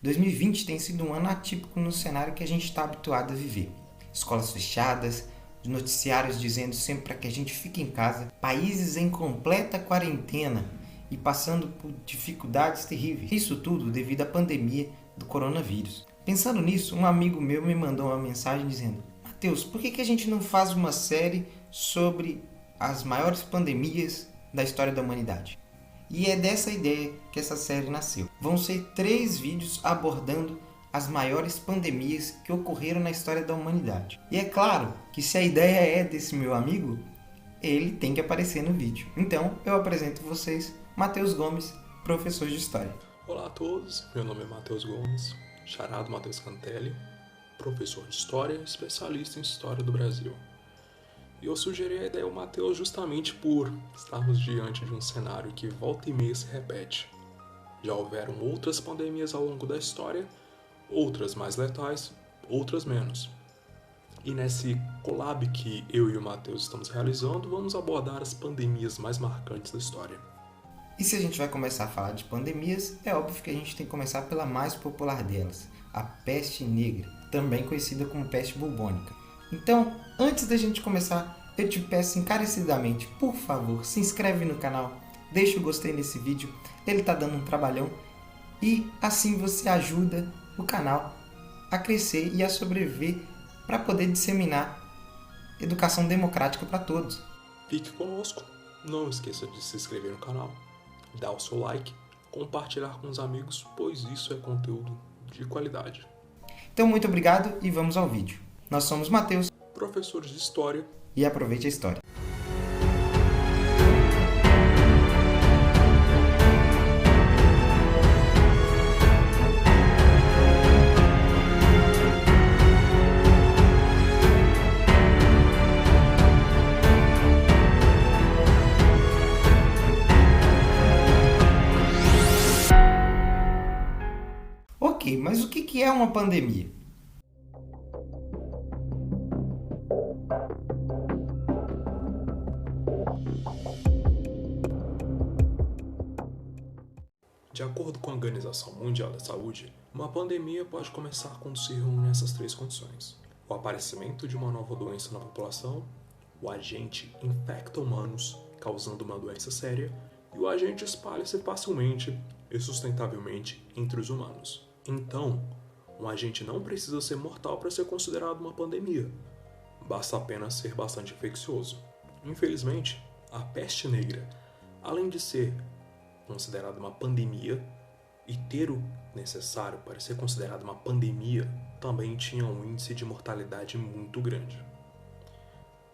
2020 tem sido um ano atípico no cenário que a gente está habituado a viver. Escolas fechadas, noticiários dizendo sempre para que a gente fique em casa, países em completa quarentena e passando por dificuldades terríveis. Isso tudo devido à pandemia do coronavírus. Pensando nisso, um amigo meu me mandou uma mensagem dizendo: Matheus, por que a gente não faz uma série sobre as maiores pandemias da história da humanidade? E é dessa ideia que essa série nasceu. Vão ser 3 vídeos abordando as maiores pandemias que ocorreram na história da humanidade. E é claro que se a ideia é desse meu amigo, ele tem que aparecer no vídeo. Então eu apresento vocês Matheus Gomes, professor de História. Olá a todos, meu nome é Matheus Gomes, charado Matheus Cantelli, professor de História, especialista em História do Brasil. E eu sugeri a ideia ao Matheus justamente por estarmos diante de um cenário que volta e meia se repete. Já houveram outras pandemias ao longo da história, outras mais letais, outras menos. E nesse collab que eu e o Matheus estamos realizando, vamos abordar as pandemias mais marcantes da história. E se a gente vai começar a falar de pandemias, é óbvio que a gente tem que começar pela mais popular delas, a peste negra, também conhecida como peste bubônica. Então, antes da gente começar, eu te peço encarecidamente, por favor, se inscreve no canal, deixa o gostei nesse vídeo, ele está dando um trabalhão, e assim você ajuda o canal a crescer e a sobreviver para poder disseminar educação democrática para todos. Fique conosco, não esqueça de se inscrever no canal, dar o seu like, compartilhar com os amigos, pois isso é conteúdo de qualidade. Então, muito obrigado e vamos ao vídeo. Nós somos Matheus, professores de História, e aproveite a história. Ok, mas o que é uma pandemia? De acordo com a Organização Mundial da Saúde, uma pandemia pode começar quando se reúnem essas 3 condições: o aparecimento de uma nova doença na população, o agente infecta humanos, causando uma doença séria, e o agente espalha-se facilmente e sustentavelmente entre os humanos. Então, um agente não precisa ser mortal para ser considerado uma pandemia, basta apenas ser bastante infeccioso. Infelizmente, a peste negra, além de ser considerada uma pandemia e ter o necessário para ser considerada uma pandemia, também tinha um índice de mortalidade muito grande.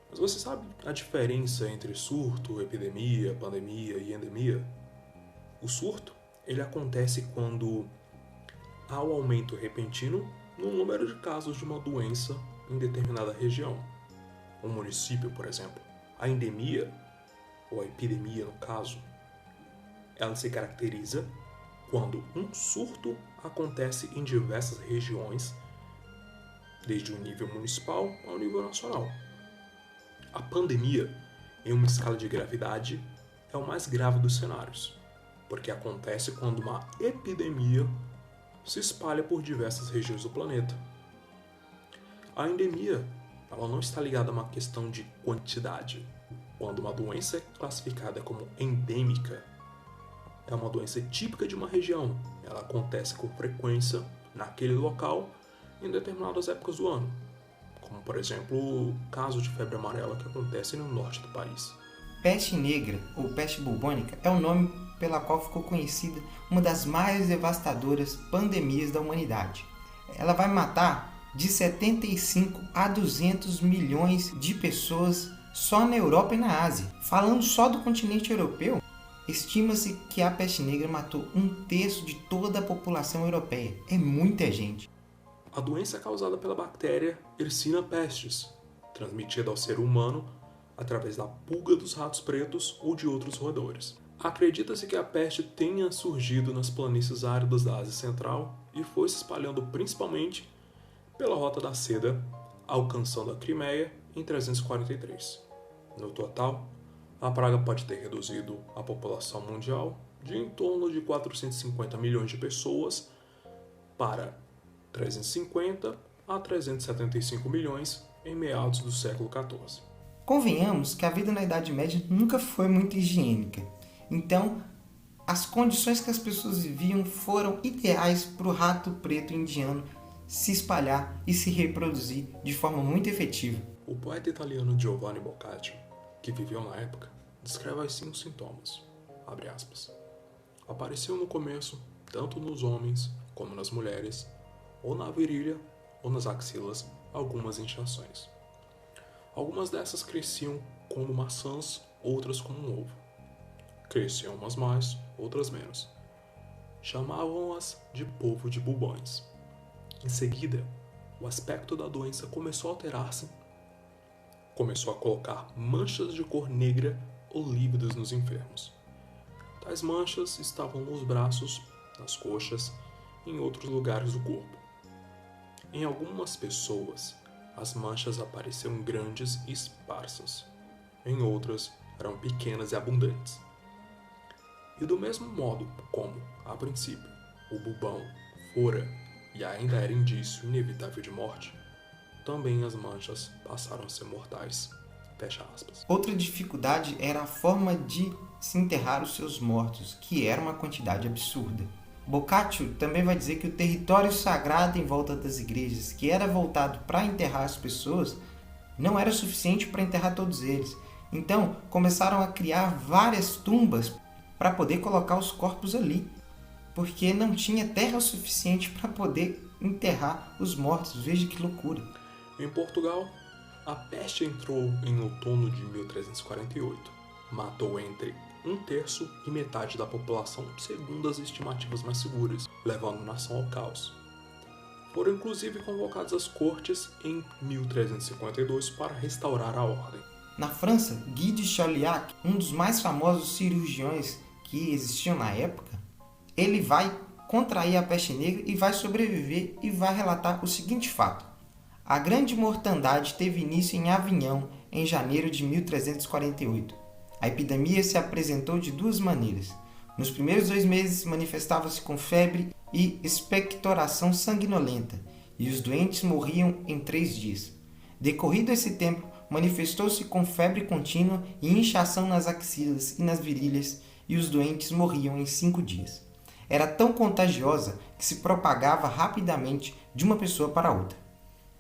Mas você sabe a diferença entre surto, epidemia, pandemia e endemia? O surto, ele acontece quando há um aumento repentino no número de casos de uma doença em determinada região, um município, por exemplo. A endemia, ou a epidemia no caso, ela se caracteriza quando um surto acontece em diversas regiões, desde o nível municipal ao nível nacional. A pandemia, em uma escala de gravidade, é o mais grave dos cenários, porque acontece quando uma epidemia se espalha por diversas regiões do planeta. A endemia, ela não está ligada a uma questão de quantidade. Quando uma doença é classificada como endêmica, é uma doença típica de uma região. Ela acontece com frequência naquele local em determinadas épocas do ano, como por exemplo o caso de febre amarela que acontece no norte do país. Peste negra ou peste bubônica é o nome pela qual ficou conhecida uma das mais devastadoras pandemias da humanidade. Ela vai matar de 75 a 200 milhões de pessoas só na Europa e na Ásia. Falando só do continente europeu, estima-se que a peste negra matou 1/3 de toda a população europeia. É muita gente. A doença é causada pela bactéria Yersinia pestis, transmitida ao ser humano através da pulga dos ratos pretos ou de outros roedores. Acredita-se que a peste tenha surgido nas planícies áridas da Ásia Central e foi se espalhando principalmente pela Rota da Seda, alcançando a Crimeia em 343. No total, a praga pode ter reduzido a população mundial de em torno de 450 milhões de pessoas para 350 a 375 milhões em meados do século XIV. Convenhamos que a vida na Idade Média nunca foi muito higiênica. Então, as condições que as pessoas viviam foram ideais para o rato preto indiano se espalhar e se reproduzir de forma muito efetiva. O poeta italiano Giovanni Boccaccio, que viveu na época, descreve assim os sintomas. Abre aspas. Apareceu no começo, tanto nos homens como nas mulheres, ou na virilha ou nas axilas, algumas inchações. Algumas dessas cresciam como maçãs, outras como um ovo. Cresciam umas mais, outras menos. Chamavam-as de povo de bubões. Em seguida, o aspecto da doença começou a alterar-se. Começou a colocar manchas de cor negra ou lívidas nos enfermos. Tais manchas estavam nos braços, nas coxas e em outros lugares do corpo. Em algumas pessoas, as manchas apareciam grandes e esparsas. Em outras, eram pequenas e abundantes. E do mesmo modo como, a princípio, o bubão fora e ainda era indício inevitável de morte, também as manchas passaram a ser mortais. Fecha aspas. Outra dificuldade era a forma de se enterrar os seus mortos, que era uma quantidade absurda. Boccaccio também vai dizer que o território sagrado em volta das igrejas, que era voltado para enterrar as pessoas, não era suficiente para enterrar todos eles. Então, começaram a criar várias tumbas para poder colocar os corpos ali, porque não tinha terra suficiente para poder enterrar os mortos. Veja que loucura. Em Portugal, a peste entrou em outono de 1348. Matou entre 1/3 e metade da população, segundo as estimativas mais seguras, levando a nação ao caos. Foram inclusive convocadas as cortes em 1352 para restaurar a ordem. Na França, Guy de Chauliac, um dos mais famosos cirurgiões que existiam na época, ele vai contrair a peste negra e vai sobreviver e vai relatar o seguinte fato. A grande mortandade teve início em Avignon em janeiro de 1348. A epidemia se apresentou de duas maneiras. Nos primeiros 2 meses manifestava-se com febre e expectoração sanguinolenta, e os doentes morriam em 3 dias. Decorrido esse tempo, manifestou-se com febre contínua e inchação nas axilas e nas virilhas, e os doentes morriam em 5 dias. Era tão contagiosa que se propagava rapidamente de uma pessoa para outra.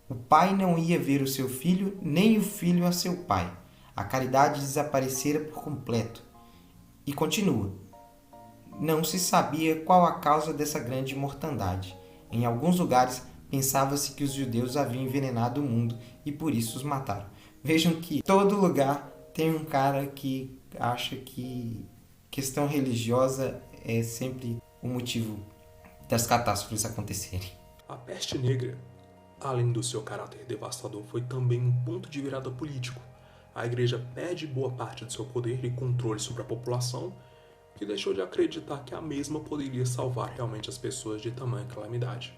O pai não ia ver o seu filho, nem o filho a seu pai. A caridade desaparecera por completo. E continua. Não se sabia qual a causa dessa grande mortandade. Em alguns lugares, pensava-se que os judeus haviam envenenado o mundo e por isso os mataram. Vejam que em todo lugar tem um cara que acha que questão religiosa é sempre o motivo das catástrofes acontecerem. A peste negra, além do seu caráter devastador, foi também um ponto de virada político. A igreja perde boa parte do seu poder e controle sobre a população, que deixou de acreditar que a mesma poderia salvar realmente as pessoas de tamanha calamidade.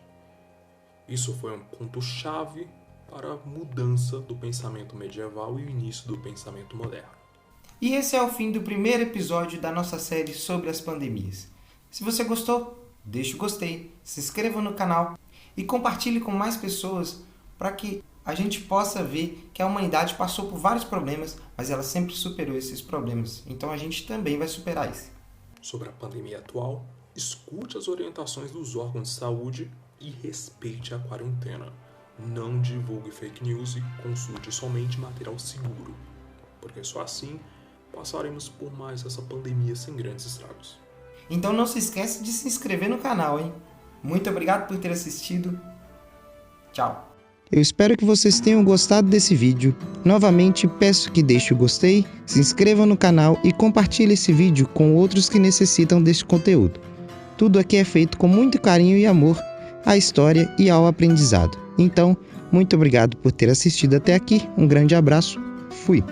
Isso foi um ponto-chave para a mudança do pensamento medieval e o início do pensamento moderno. E esse é o fim do primeiro episódio da nossa série sobre as pandemias. Se você gostou, deixe o gostei, se inscreva no canal e compartilhe com mais pessoas para que a gente possa ver que a humanidade passou por vários problemas, mas ela sempre superou esses problemas. Então a gente também vai superar isso. Sobre a pandemia atual, escute as orientações dos órgãos de saúde e respeite a quarentena. Não divulgue fake news e consulte somente material seguro, porque só assim passaremos por mais essa pandemia sem grandes estragos. Então não se esquece de se inscrever no canal, hein? Muito obrigado por ter assistido. Tchau. Eu espero que vocês tenham gostado desse vídeo. Novamente peço que deixe o gostei, se inscreva no canal e compartilhe esse vídeo com outros que necessitam deste conteúdo. Tudo aqui é feito com muito carinho e amor à história e ao aprendizado. Então, muito obrigado por ter assistido até aqui. Um grande abraço. Fui.